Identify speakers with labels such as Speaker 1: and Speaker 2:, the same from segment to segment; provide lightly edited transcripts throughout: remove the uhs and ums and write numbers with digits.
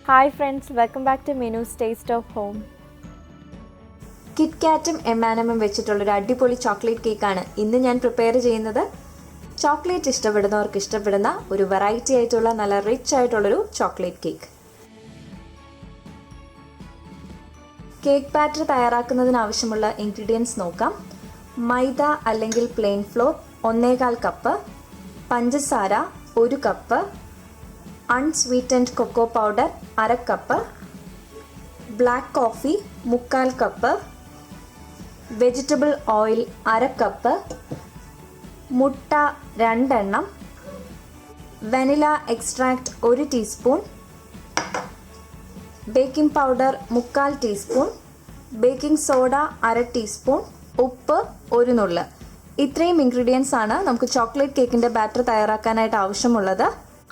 Speaker 1: Hi friends, welcome back to Menu's taste of home.
Speaker 2: കിറ്റ്കാറ്റും M&Mഉം വെച്ചിട്ടുള്ളൊരു അടിപൊളി ചോക്ലേറ്റ് കേക്കാണ് ഇന്ന് ഞാൻ പ്രിപ്പയർ ചെയ്യുന്നത്. ചോക്ലേറ്റ് ഇഷ്ടപ്പെടുന്നവർക്ക് ഇഷ്ടപ്പെടുന്ന ഒരു വെറൈറ്റി ആയിട്ടുള്ള നല്ല റിച്ച് ആയിട്ടുള്ളൊരു ചോക്ലേറ്റ് കേക്ക്. കേക്ക് ബാറ്റർ തയ്യാറാക്കുന്നതിന് ആവശ്യമുള്ള ഇൻഗ്രീഡിയൻസ് നോക്കാം. മൈദ അല്ലെങ്കിൽ പ്ലെയിൻ ഫ്ലോർ 1.25 കപ്പ്, പഞ്ചസാര 1 cup, unsweetened cocoa powder 1/2 cup, black coffee 3/4 cup, vegetable oil 1/2 cup, മുട്ട 2 എണ്ണം, vanilla extract 1 teaspoon, baking powder 3/4 teaspoon, baking soda 1/2 teaspoon, ഉപ്പ് 1 നുള്ള്. ഇത്രയും ഇൻഗ്രീഡിയൻസ് ആണ് നമുക്ക് ചോക്ലേറ്റ് കേക്കിൻ്റെ ബാറ്റർ തയ്യാറാക്കാനായിട്ട് ആവശ്യമുള്ളത്.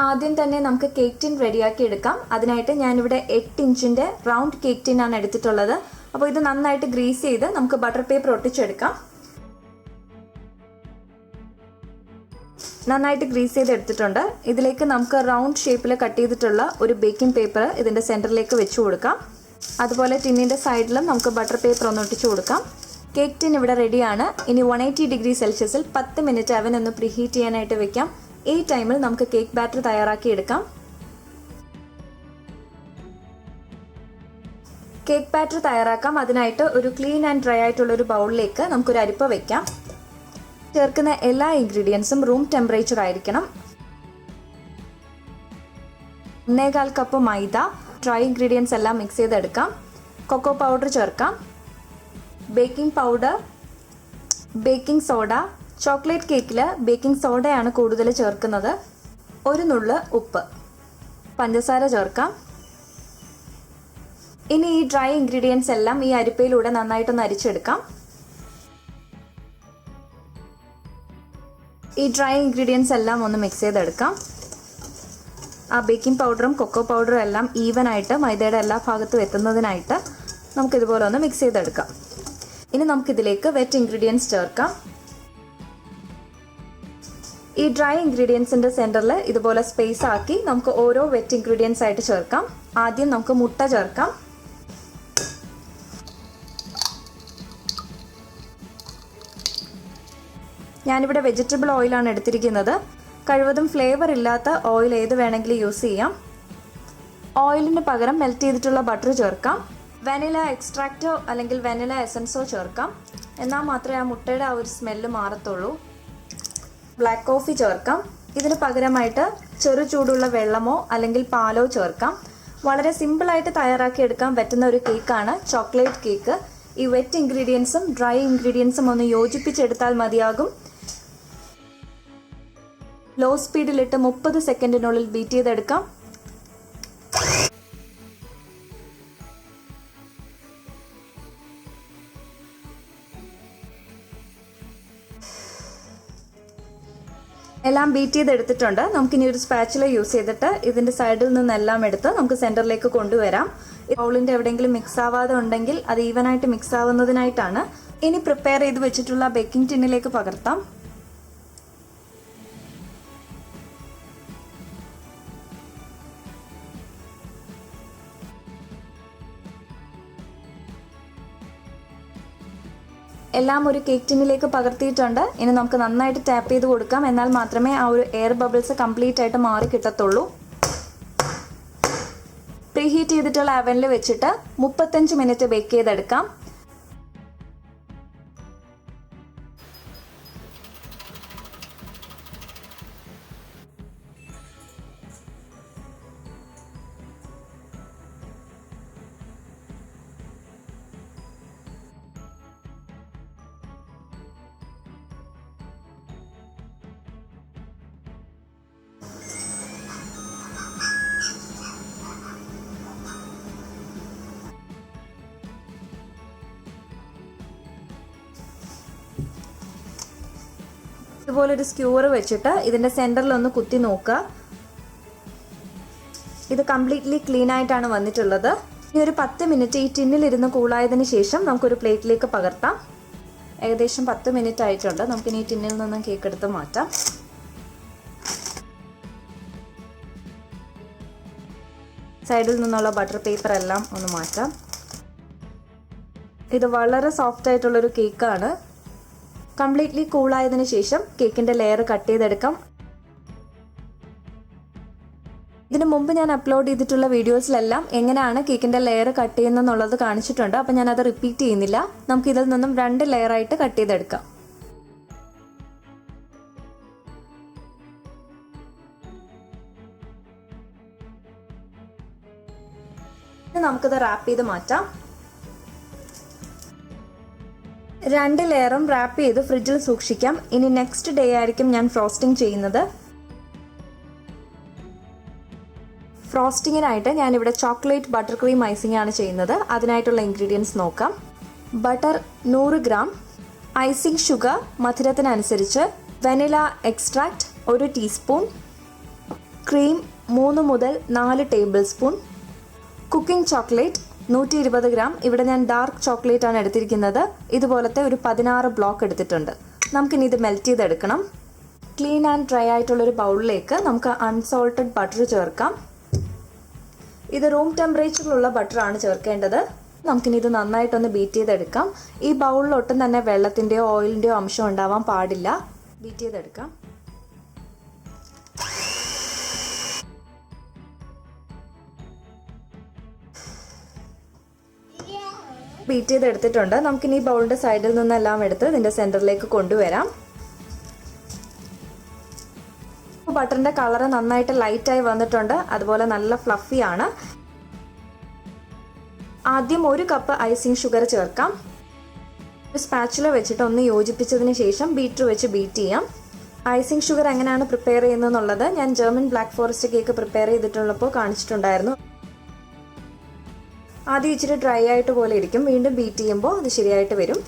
Speaker 2: ആദ്യം തന്നെ നമുക്ക് കേക്ക് ടിൻ റെഡിയാക്കി എടുക്കാം. അതിനായിട്ട് ഞാനിവിടെ 8 ഇഞ്ചിൻ്റെ റൗണ്ട് കേക്ക് ടിൻ ആണ് എടുത്തിട്ടുള്ളത്. അപ്പോൾ ഇത് നന്നായിട്ട് ഗ്രീസ് ചെയ്ത് നമുക്ക് ബട്ടർ പേപ്പർ ഒട്ടിച്ചെടുക്കാം. നന്നായിട്ട് ഗ്രീസ് ചെയ്ത് എടുത്തിട്ടുണ്ട്. ഇതിലേക്ക് നമുക്ക് റൗണ്ട് ഷേപ്പിൽ കട്ട് ചെയ്തിട്ടുള്ള ഒരു ബേക്കിംഗ് പേപ്പർ ഇതിൻ്റെ സെൻറ്ററിലേക്ക് വെച്ച് കൊടുക്കാം. അതുപോലെ ടിന്നിൻ്റെ സൈഡിലും നമുക്ക് ബട്ടർ പേപ്പർ ഒന്ന് ഒട്ടിച്ചു കൊടുക്കാം. കേക്ക് ടിൻ ഇവിടെ റെഡിയാണ്. ഇനി 180 ഡിഗ്രി സെൽഷ്യസിൽ 10 മിനിറ്റ് അവൻ ഒന്ന് പ്രീഹീറ്റ് ചെയ്യാനായിട്ട് വെക്കാം. ഈ ടൈമിൽ നമുക്ക് കേക്ക് ബാറ്റർ തയ്യാറാക്കി എടുക്കാം. കേക്ക് ബാറ്റർ തയ്യാറാക്കാം. അതിനായിട്ട് ഒരു ക്ലീൻ ആൻഡ് ഡ്രൈ ആയിട്ടുള്ള ഒരു ബൗളിലേക്ക് നമുക്കൊരു അരിപ്പ വെക്കാം. ചേർക്കുന്ന എല്ലാ ഇൻഗ്രീഡിയൻസും റൂം ടെമ്പറേച്ചർ ആയിരിക്കണം. 1.25 കപ്പ് മൈദ, ഡ്രൈ ഇൻഗ്രീഡിയൻസ് എല്ലാം മിക്സ് ചെയ്തെടുക്കാം. കൊക്കോ പൗഡർ ചേർക്കാം, baking powder, baking soda. Chocolate കേക്കിൽ ബേക്കിംഗ് സോഡയാണ് കൂടുതൽ ചേർക്കുന്നത്. 1 നുള്ള് ഉപ്പ്, പഞ്ചസാര ചേർക്കാം. ഇനി ഈ ഡ്രൈ ഇൻഗ്രീഡിയൻസ് എല്ലാം ഈ അരിപ്പയിലൂടെ നന്നായിട്ടൊന്ന് അരിച്ചെടുക്കാം. ഈ ഡ്രൈ ഇൻഗ്രീഡിയൻസ് എല്ലാം ഒന്ന് മിക്സ് ചെയ്തെടുക്കാം. ആ ബേക്കിംഗ് പൗഡറും കൊക്കോ പൗഡറും എല്ലാം ഈവൻ ആയിട്ട് മൈദയുടെ എല്ലാ ഭാഗത്തും എത്തുന്നതിനായിട്ട് നമുക്കിതുപോലെ ഒന്ന് മിക്സ് ചെയ്തെടുക്കാം. ഇനി നമുക്കിതിലേക്ക് വെറ്റ് ഇൻഗ്രീഡിയൻസ് ചേർക്കാം. ഈ ഡ്രൈ ഇൻഗ്രീഡിയൻസിൻ്റെ സെൻറ്ററിൽ ഇതുപോലെ സ്പേസ് ആക്കി നമുക്ക് ഓരോ വെറ്റ് ഇൻഗ്രീഡിയൻസ് ആയിട്ട് ചേർക്കാം. ആദ്യം നമുക്ക് മുട്ട ചേർക്കാം. ഞാനിവിടെ വെജിറ്റബിൾ ഓയിലാണ് എടുത്തിരിക്കുന്നത്. കഴിവതും ഫ്ലേവർ ഇല്ലാത്ത ഓയിൽ ഏത് വേണമെങ്കിലും യൂസ് ചെയ്യാം. ഓയിലിന് പകരം മെൽറ്റ് ചെയ്തിട്ടുള്ള ബട്ടർ ചേർക്കാം. വനില എക്സ്ട്രാക്റ്റോ അല്ലെങ്കിൽ വനില എസൻസോ ചേർക്കാം. എന്നാൽ മാത്രമേ ആ മുട്ടയുടെ ആ ഒരു സ്മെല്ല് മാറത്തുള്ളൂ. ബ്ലാക്ക് കോഫി ചേർക്കാം. ഇതിന് പകരമായിട്ട് ചെറു ചൂടുള്ള വെള്ളമോ അല്ലെങ്കിൽ പാലോ ചേർക്കാം. വളരെ സിമ്പിളായിട്ട് തയ്യാറാക്കി എടുക്കാൻ പറ്റുന്ന ഒരു കേക്കാണ് ചോക്ലേറ്റ് കേക്ക്. ഈ വെറ്റ് ഇൻഗ്രീഡിയൻസും ഡ്രൈ ഇൻഗ്രീഡിയൻസും ഒന്ന് യോജിപ്പിച്ചെടുത്താൽ മതിയാകും. ലോ സ്പീഡിലിട്ട് 30 സെക്കൻഡിനുള്ളിൽ ബീറ്റ് ചെയ്തെടുക്കാം. എല്ലാം ബീറ്റ് ചെയ്തെടുത്തിട്ടുണ്ട്. നമുക്കിനി ഒരു സ്പാച്ചുല യൂസ് ചെയ്തിട്ട് ഇതിൻ്റെ സൈഡിൽ നിന്നെല്ലാം എടുത്ത് നമുക്ക് സെൻറ്ററിലേക്ക് കൊണ്ടുവരാം. ബൗളിൻ്റെ എവിടെയെങ്കിലും മിക്സ് ആവാതെ ഉണ്ടെങ്കിൽ അത് ഈവനായിട്ട് മിക്സ് ആവുന്നതിനായിട്ടാണ്. ഇനി പ്രിപ്പയർ ചെയ്ത് വെച്ചിട്ടുള്ള ബേക്കിംഗ് ടിന്നിലേക്ക് പകർത്താം. എല്ലാം ഒരു കേക്ക് ടിന്നിലേക്ക് പകർത്തിയിട്ടുണ്ട്. ഇനി നമുക്ക് നന്നായിട്ട് ടാപ്പ് ചെയ്ത് കൊടുക്കാം. എന്നാൽ മാത്രമേ ആ ഒരു എയർ ബബിൾസ് കംപ്ലീറ്റ് ആയിട്ട് മാറി കിട്ടത്തുള്ളൂ. പ്രീഹീറ്റ് ചെയ്തിട്ടുള്ള അവനിൽ വെച്ചിട്ട് 35 മിനിറ്റ് ബേക്ക് ചെയ്തെടുക്കാം. ഇതുപോലൊരു സ്ക്യൂർ വെച്ചിട്ട് ഇതിൻ്റെ സെൻറ്ററിൽ ഒന്ന് കുത്തി നോക്കുക. ഇത് കംപ്ലീറ്റ്ലി ക്ലീൻ ആയിട്ടാണ് വന്നിട്ടുള്ളത്. ഇനി ഒരു 10 മിനിറ്റ് ഈ ടിന്നിലിരുന്ന് കൂളായതിന് ശേഷം നമുക്കൊരു പ്ലേറ്റിലേക്ക് പകർത്താം. ഏകദേശം 10 മിനിറ്റ് ആയിട്ടുണ്ട്. നമുക്കിനി ഈ ടിന്നിൽ നിന്നും കേക്ക് എടുത്ത് മാറ്റാം. സൈഡിൽ നിന്നുള്ള ബട്ടർ പേപ്പർ എല്ലാം ഒന്ന് മാറ്റാം. ഇത് വളരെ സോഫ്റ്റ് ആയിട്ടുള്ളൊരു കേക്കാണ്. കംപ്ലീറ്റ്ലി കൂളായതിനു ശേഷം കേക്കിൻ്റെ ലെയർ കട്ട് ചെയ്തെടുക്കാം. ഇതിനു മുമ്പ് ഞാൻ അപ്ലോഡ് ചെയ്തിട്ടുള്ള വീഡിയോസിലെല്ലാം എങ്ങനെയാണ് കേക്കിൻ്റെ ലെയർ കട്ട് ചെയ്യുന്നതെന്നുള്ളത് കാണിച്ചിട്ടുണ്ട്. അപ്പോൾ ഞാനത് റിപ്പീറ്റ് ചെയ്യുന്നില്ല. നമുക്ക് ഇതിൽ നിന്നും 2 ലെയറായിട്ട് കട്ട് ചെയ്തെടുക്കാം. നമുക്കിത് റാപ്പ് ചെയ്ത് മാറ്റാം. 2 ലെയറും റാപ്പ് ചെയ്ത് ഫ്രിഡ്ജിൽ സൂക്ഷിക്കാം. ഇനി നെക്സ്റ്റ് ഡേ ആയിരിക്കും ഞാൻ ഫ്രോസ്റ്റിംഗ് ചെയ്യുന്നത്. ഫ്രോസ്റ്റിങ്ങിനായിട്ട് ഞാനിവിടെ ചോക്ലേറ്റ് ബട്ടർ ക്രീം ഐസിംഗ് ആണ് ചെയ്യുന്നത്. അതിനായിട്ടുള്ള ഇൻഗ്രീഡിയൻസ് നോക്കാം. ബട്ടർ 100 ഗ്രാം, ഐസിംഗ് ഷുഗർ മധുരത്തിനനുസരിച്ച്, വെനില എക്സ്ട്രാക്റ്റ് 1 ടീസ്പൂൺ, ക്രീം 3 മുതൽ 4 table spoon, cooking chocolate 120 gram. ഇവിടെ ഞാൻ ഡാർക്ക് ചോക്ലേറ്റ് ആണ് എടുത്തിരിക്കുന്നത്. ഇതുപോലത്തെ ഒരു 16 ബ്ലോക്ക് എടുത്തിട്ടുണ്ട്. നമുക്കിനി ഇത് മെൽറ്റ് ചെയ്തെടുക്കണം. ക്ലീൻ ആൻഡ് ഡ്രൈ ആയിട്ടുള്ളൊരു ബൗളിലേക്ക് നമുക്ക് അൺസോൾട്ടഡ് ബട്ടർ ചേർക്കാം. ഇത് റൂം ടെമ്പറേച്ചറിലുള്ള ബട്ടറാണ് ചേർക്കേണ്ടത്. നമുക്കിനി ഇത് നന്നായിട്ടൊന്ന് ബീറ്റ് ചെയ്തെടുക്കാം. ഈ ബൗളിൽ ഒട്ടും തന്നെ വെള്ളത്തിൻ്റെയോ ഓയിലിൻ്റെയോ അംശം ഉണ്ടാവാൻ പാടില്ല. ബീറ്റ് ചെയ്തെടുക്കാം. ബീറ്റ് ചെയ്തെടുത്തിട്ടുണ്ട്. നമുക്കിനി ഈ ബൗളിൻ്റെ സൈഡിൽ നിന്നെല്ലാം എടുത്ത് ഇതിൻ്റെ സെൻറ്ററിലേക്ക് കൊണ്ടുവരാം. ബട്ടറിൻ്റെ കളറ് നന്നായിട്ട് ലൈറ്റായി വന്നിട്ടുണ്ട്. അതുപോലെ നല്ല ഫ്ലഫി ആണ്. ആദ്യം 1 കപ്പ് ഐസിംഗ് ഷുഗർ ചേർക്കാം. ഒരു സ്പാച്ചുല വെച്ചിട്ട് ഒന്ന് യോജിപ്പിച്ചതിന് ശേഷം ബീറ്റർ വെച്ച് ബീറ്റ് ചെയ്യാം. ഐസിംഗ് ഷുഗർ എങ്ങനെയാണ് പ്രിപ്പയർ ചെയ്യുന്നതെന്നുള്ളത് ഞാൻ German black forest cake prepare ചെയ്തിട്ടുള്ളപ്പോൾ കാണിച്ചിട്ടുണ്ടായിരുന്നു. ആദ്യം ഇച്ചിരി ഡ്രൈ ആയിട്ട് പോലെ ഇരിക്കും. വീണ്ടും ബീറ്റ് ചെയ്യുമ്പോൾ അത് ശരിയായിട്ട് വരും.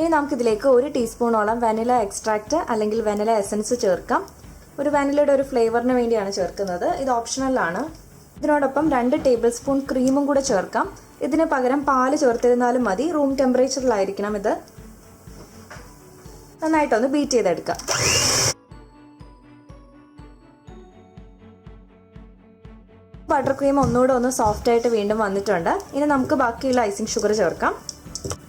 Speaker 2: ഇനി നമുക്കിതിലേക്ക് 1 ടീസ്പൂണോളം വെനില എക്സ്ട്രാക്റ്റ് അല്ലെങ്കിൽ വെനില എസൻസ് ചേർക്കാം. ഒരു വെനിലയുടെ ഒരു ഫ്ലേവറിന് വേണ്ടിയാണ് ചേർക്കുന്നത്. ഇത് ഓപ്ഷണലാണ്. ഇതിനോടൊപ്പം 2 ടേബിൾ സ്പൂൺ ക്രീമും കൂടെ ചേർക്കാം. ഇതിന് പകരം പാല് ചേർത്തിരുന്നാലും മതി. റൂം ടെമ്പറേച്ചറിലായിരിക്കണം ഇത്. നന്നായിട്ടൊന്ന് ബീറ്റ് ചെയ്തെടുക്കാം. ബട്ടർ ക്രീം ഒന്നുകൂടെ ഒന്ന് സോഫ്റ്റ് ആയിട്ട് വീണ്ടും വന്നിട്ടുണ്ട്. ഇനി നമുക്ക് ബാക്കിയുള്ള ഐസിംഗ് ഷുഗർ ചേർക്കാം.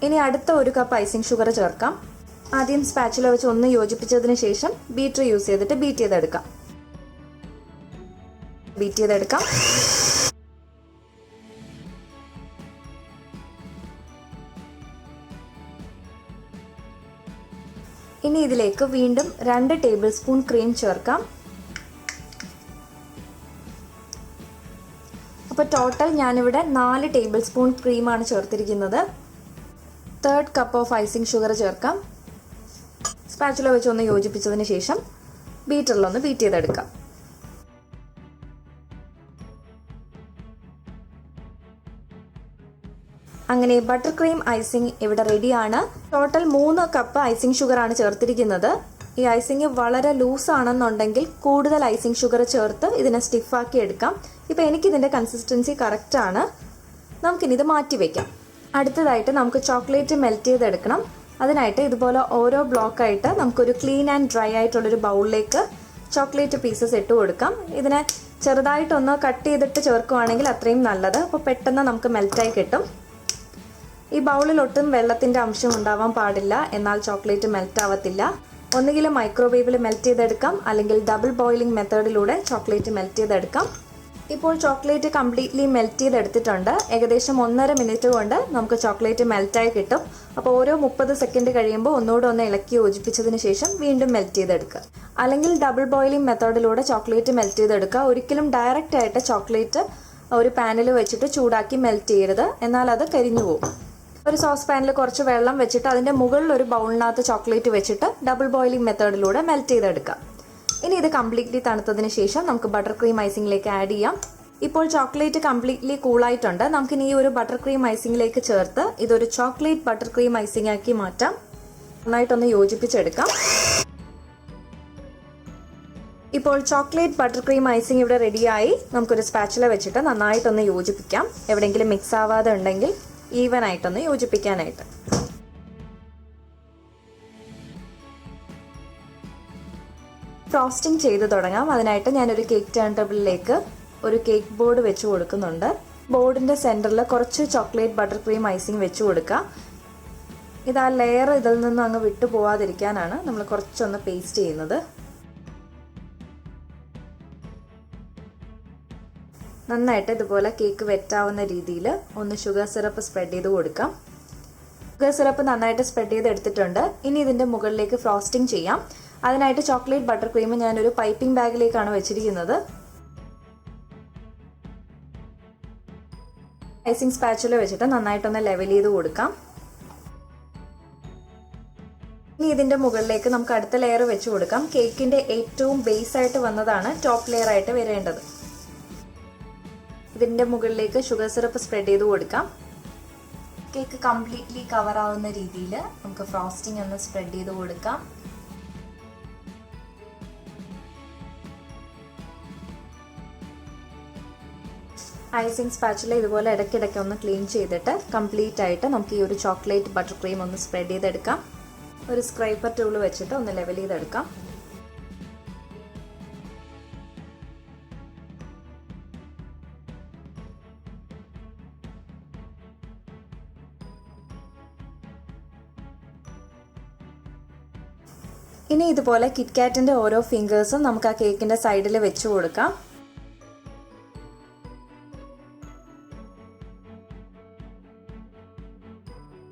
Speaker 2: ഇനി അടുത്ത 1 കപ്പ് ഐസിംഗ് ഷുഗർ ചേർക്കാം. ആദ്യം സ്പാച്ചുല വെച്ച് ഒന്ന് യോജിപ്പിച്ചതിന് ശേഷം ബീറ്റർ യൂസ് ചെയ്തിട്ട് ബീറ്റ് ചെയ്തെടുക്കാം. ഇനി ഇതിലേക്ക് വീണ്ടും 2 ടേബിൾ സ്പൂൺ ക്രീം ചേർക്കാം. അപ്പോൾ ടോട്ടൽ ഞാനിവിടെ 4 ടേബിൾ സ്പൂൺ ക്രീമാണ് ചേർത്തിരിക്കുന്നത്. 1/3 കപ്പ് ഓഫ് ഐസിംഗ് ഷുഗർ ചേർക്കാം. സ്പാച്ചുല വെച്ച് ഒന്ന് യോജിപ്പിച്ചതിന് ശേഷം ബീറ്ററിലൊന്ന് ബീറ്റ് ചെയ്തെടുക്കാം. അങ്ങനെ ബട്ടർ ക്രീം ഐസിംഗ് ഇവിടെ റെഡിയാണ്. ടോട്ടൽ 3 കപ്പ് ഐസിംഗ് ഷുഗറാണ് ചേർത്തിരിക്കുന്നത്. ഈ ഐസിംഗ് വളരെ ലൂസാണെന്നുണ്ടെങ്കിൽ കൂടുതൽ ഐസിംഗ് ഷുഗർ ചേർത്ത് ഇതിനെ സ്റ്റിഫാക്കി എടുക്കാം. ഇപ്പോൾ എനിക്കിതിൻ്റെ കൺസിസ്റ്റൻസി കറക്റ്റാണ്. നമുക്കിനി ഇത് മാറ്റി വയ്ക്കാം. അടുത്തതായിട്ട് നമുക്ക് ചോക്ലേറ്റ് മെൽറ്റ് ചെയ്തെടുക്കണം. അതിനായിട്ട് ഇതുപോലെ ഓരോ ബ്ലോക്കായിട്ട് നമുക്കൊരു ക്ലീൻ ആൻഡ് ഡ്രൈ ആയിട്ടുള്ളൊരു ബൗളിലേക്ക് ചോക്ലേറ്റ് പീസസ് ഇട്ട് കൊടുക്കാം. ഇതിനെ ചെറുതായിട്ടൊന്ന് കട്ട് ചെയ്തിട്ട് ചേർക്കുകയാണെങ്കിൽ അത്രയും നല്ലത്. അപ്പോൾ പെട്ടെന്ന് നമുക്ക് മെൽറ്റായി കിട്ടും. ഈ ബൗളിൽ ഒട്ടും വെള്ളത്തിൻ്റെ അംശം ഉണ്ടാവാൻ പാടില്ല. എന്നാൽ ചോക്ലേറ്റ് മെൽറ്റ് ആവത്തില്ല. ഒന്നുകിൽ മൈക്രോവേവിൽ മെൽറ്റ് ചെയ്തെടുക്കാം, അല്ലെങ്കിൽ ഡബിൾ ബോയിലിംഗ് മെത്തേഡിലൂടെ ചോക്ലേറ്റ് മെൽറ്റ് ചെയ്തെടുക്കാം. ഇപ്പോൾ ചോക്ലേറ്റ് കംപ്ലീറ്റ്ലി മെൽറ്റ് ചെയ്തെടുത്തിട്ടുണ്ട്. ഏകദേശം 1.5 മിനിറ്റ് കൊണ്ട് നമുക്ക് ചോക്ലേറ്റ് മെൽറ്റായി കിട്ടും. അപ്പോൾ ഓരോ 30 സെക്കൻഡ് കഴിയുമ്പോൾ ഒന്നുകൂടെ ഒന്ന് ഇളക്കി യോജിപ്പിച്ചതിന് ശേഷം വീണ്ടും മെൽറ്റ് ചെയ്തെടുക്കുക. അല്ലെങ്കിൽ ഡബിൾ ബോയിലിംഗ് മെത്തേഡിലൂടെ ചോക്ലേറ്റ് മെൽറ്റ് ചെയ്തെടുക്കുക. ഒരിക്കലും ഡയറക്റ്റ് ആയിട്ട് ചോക്ലേറ്റ് ഒരു പാനിൽ വെച്ചിട്ട് ചൂടാക്കി മെൽറ്റ് ചെയ്യരുത്, എന്നാൽ അത് കരിഞ്ഞു പോകും. ഒരു സോസ് പാനിൽ കുറച്ച് വെള്ളം വെച്ചിട്ട് അതിൻ്റെ മുകളിൽ ഒരു ബൗളിനകത്ത് ചോക്ലേറ്റ് വെച്ചിട്ട് ഡബിൾ ബോയിലിംഗ് മെത്തേഡിലൂടെ മെൽറ്റ് ചെയ്തെടുക്കാം. ഇനി ഇത് കംപ്ലീറ്റ്ലി തണുത്തതിന് ശേഷം നമുക്ക് ബട്ടർ ക്രീം ഐസിംഗിലേക്ക് ആഡ് ചെയ്യാം. ഇപ്പോൾ ചോക്ലേറ്റ് കംപ്ലീറ്റ്ലി കൂളായിട്ടുണ്ട്. നമുക്കിനി ഈ ഒരു ബട്ടർ ക്രീം ഐസിംഗിലേക്ക് ചേർത്ത് ഇതൊരു ചോക്ലേറ്റ് ബട്ടർ ക്രീം ഐസിംഗ് ആക്കി മാറ്റാം. നന്നായിട്ടൊന്ന് യോജിപ്പിച്ചെടുക്കാം. ഇപ്പോൾ ചോക്ലേറ്റ് ബട്ടർ ക്രീം ഐസിംഗ് ഇവിടെ റെഡിയായി. നമുക്കൊരു സ്പാച്ചുല വെച്ചിട്ട് നന്നായിട്ടൊന്ന് യോജിപ്പിക്കാം. എവിടെയെങ്കിലും മിക്സ് ആവാതെ ഉണ്ടെങ്കിൽ ഈവൻ ആയിട്ടൊന്ന് യോജിപ്പിക്കാനായിട്ട്. ഫ്രോസ്റ്റിംഗ് ചെയ്ത് തുടങ്ങാം. അതിനായിട്ട് ഞാനൊരു കേക്ക് ടേൺ ടേബിളിലേക്ക് ഒരു കേക്ക് ബോർഡ് വെച്ച് കൊടുക്കുന്നുണ്ട്. ബോർഡിൻ്റെ സെൻറ്ററിൽ കുറച്ച് ചോക്ലേറ്റ് ബട്ടർ ക്രീം ഐസിങ് വെച്ച് കൊടുക്കുക. ഇത് ആ ലെയർ ഇതിൽ നിന്നും അങ്ങ് വിട്ടു പോവാതിരിക്കാനാണ് നമ്മൾ കുറച്ചൊന്ന് പേസ്റ്റ് ചെയ്യുന്നത്. നന്നായിട്ട് ഇതുപോലെ കേക്ക് വെറ്റാവുന്ന രീതിയിൽ ഒന്ന് ഷുഗർ സിറപ്പ് സ്പ്രെഡ് ചെയ്ത് കൊടുക്കാം. ഷുഗർ സിറപ്പ് നന്നായിട്ട് സ്പ്രെഡ് ചെയ്ത് എടുത്തിട്ടുണ്ട്. ഇനി ഇതിൻ്റെ മുകളിലേക്ക് ഫ്രോസ്റ്റിംഗ് ചെയ്യാം. അതിനായിട്ട് ചോക്ലേറ്റ് ബട്ടർ ക്രീം ഞാനൊരു പൈപ്പിംഗ് ബാഗിലേക്കാണ് വെച്ചിരിക്കുന്നത്. ഐസിങ് സ്പാച്ചുല വെച്ചിട്ട് നന്നായിട്ടൊന്ന് ലെവൽ ചെയ്ത് കൊടുക്കാം. ഇനി ഇതിൻ്റെ മുകളിലേക്ക് നമുക്ക് അടുത്ത ലെയർ വെച്ച് കൊടുക്കാം. കേക്കിൻ്റെ ഏറ്റവും ബേസ് ആയിട്ട് വന്നതാണ് ടോപ്പ് ലെയർ ആയിട്ട് വരേണ്ടത്. ഇതിൻ്റെ മുകളിലേക്ക് ഷുഗർ സിറപ്പ് സ്പ്രെഡ് ചെയ്ത് കൊടുക്കാം. കേക്ക് കംപ്ലീറ്റ്ലി കവർ ആവുന്ന രീതിയിൽ നമുക്ക് ഫ്രോസ്റ്റിംഗ് ഒന്ന് സ്പ്രെഡ് ചെയ്ത് കൊടുക്കാം. ഐസിങ് സ്പാച്ചുല ഇതുപോലെ ഇടയ്ക്കിടയ്ക്ക് ഒന്ന് ക്ലീൻ ചെയ്തിട്ട് കംപ്ലീറ്റ് ആയിട്ട് നമുക്ക് ഈ ഒരു ചോക്ലേറ്റ് ബട്ടർ ക്രീം ഒന്ന് സ്പ്രെഡ് ചെയ്തെടുക്കാം. ഒരു സ്ക്രൈപ്പർ ടൂൾ വെച്ചിട്ട് ഒന്ന് ലെവൽ ചെയ്തെടുക്കാം. ഇനി ഇതുപോലെ കിറ്റ്കാറ്റിൻ്റെ ഓരോ ഫിംഗേഴ്സും നമുക്ക് ആ കേക്കിൻ്റെ സൈഡിൽ വെച്ച് കൊടുക്കാം.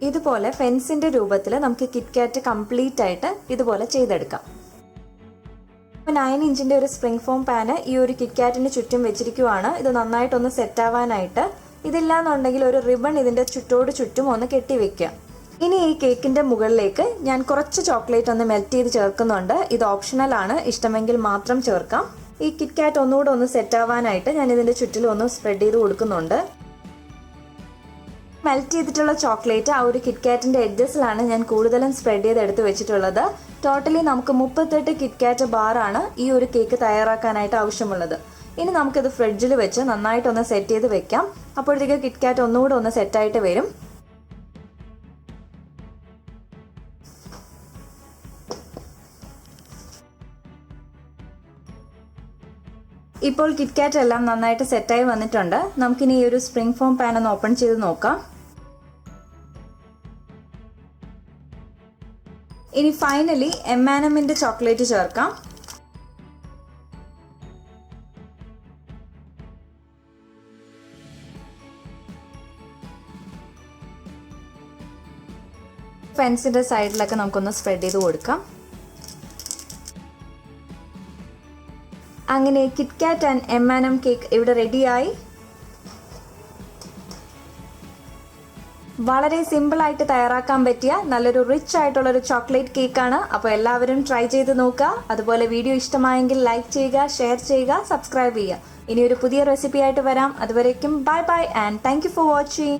Speaker 2: ഇതുപോലെ ഫെൻസിൻ്റെ രൂപത്തിൽ നമുക്ക് കിറ്റ്കാറ്റ് കംപ്ലീറ്റ് ആയിട്ട് ഇതുപോലെ ചെയ്തെടുക്കാം. 9 ഇഞ്ചിൻ്റെ ഒരു സ്പ്രിംഗ് ഫോം പാന് ഈ ഒരു കിറ്റ്കാറ്റിന് ചുറ്റും വെച്ചിരിക്കുവാണ്. ഇത് നന്നായിട്ടൊന്ന് സെറ്റ് ആവാനായിട്ട്. ഇതില്ലാന്നുണ്ടെങ്കിൽ ഒരു റിബൺ ഇതിൻ്റെ ചുറ്റോട് ചുറ്റും ഒന്ന് കെട്ടിവെക്കുക. ഇനി ഈ കേക്കിൻ്റെ മുകളിലേക്ക് ഞാൻ കുറച്ച് ചോക്ലേറ്റ് ഒന്ന് മെൽറ്റ് ചെയ്ത് ചേർക്കുന്നുണ്ട്. ഇത് ഓപ്ഷണൽ ആണ്, ഇഷ്ടമെങ്കിൽ മാത്രം ചേർക്കാം. ഈ കിറ്റ്കാറ്റ് ഒന്നുകൂടെ ഒന്ന് സെറ്റ് ആവാനായിട്ട് ഞാൻ ഇതിൻ്റെ ചുറ്റിലും ഒന്ന് സ്പ്രെഡ് ചെയ്ത് കൊടുക്കുന്നുണ്ട്. മെൽറ്റ് ചെയ്തിട്ടുള്ള ചോക്ലേറ്റ് ആ ഒരു കിറ്റ്കാറ്റിൻ്റെ എഡ്ജസിലാണ് ഞാൻ കൂടുതലും സ്പ്രെഡ് ചെയ്ത് എടുത്ത് വെച്ചിട്ടുള്ളത്. ടോട്ടലി നമുക്ക് 38 കിറ്റ്കാറ്റ് ബാറാണ് ഈ ഒരു കേക്ക് തയ്യാറാക്കാനായിട്ട് ആവശ്യമുള്ളത്. ഇനി നമുക്കിത് ഫ്രിഡ്ജിൽ വെച്ച് നന്നായിട്ടൊന്ന് സെറ്റ് ചെയ്ത് വെക്കാം. അപ്പോഴത്തേക്ക് കിറ്റ്കാറ്റ് ഒന്നുകൂടെ ഒന്ന് സെറ്റായിട്ട് വരും. ഇപ്പോൾ കിറ്റ്കാറ്റ് എല്ലാം നന്നായിട്ട് സെറ്റായി വന്നിട്ടുണ്ട്. നമുക്കിനി ഈ ഒരു സ്പ്രിംഗ് ഫോം പാൻ ഒന്ന് ഓപ്പൺ ചെയ്ത് നോക്കാം. ഇനി ഫൈനലി M&Mന്റെ ചോക്ലേറ്റ് ചേർക്കാം. ഫെൻസിന്റെ സൈഡിലൊക്കെ നമുക്കൊന്ന് സ്പ്രെഡ് ചെയ്ത് കൊടുക്കാം. അങ്ങനെ കിറ്റ്കാറ്റ് ആൻഡ് M&M കേക്ക് ഇവിടെ റെഡിയായി. വളരെ സിമ്പിളായിട്ട് തയ്യാറാക്കാൻ പറ്റിയ നല്ലൊരു റിച്ച് ആയിട്ടുള്ളൊരു ചോക്ലേറ്റ് കേക്കാണ്. അപ്പോൾ എല്ലാവരും ട്രൈ ചെയ്ത് നോക്കുക. അതുപോലെ വീഡിയോ ഇഷ്ടമായെങ്കിൽ ലൈക്ക് ചെയ്യുക, ഷെയർ ചെയ്യുക, സബ്സ്ക്രൈബ് ചെയ്യുക. ഇനി ഒരു പുതിയ റെസിപ്പി ആയിട്ട് വരാം. അതുവരേക്കും bye bye and thank you for watching.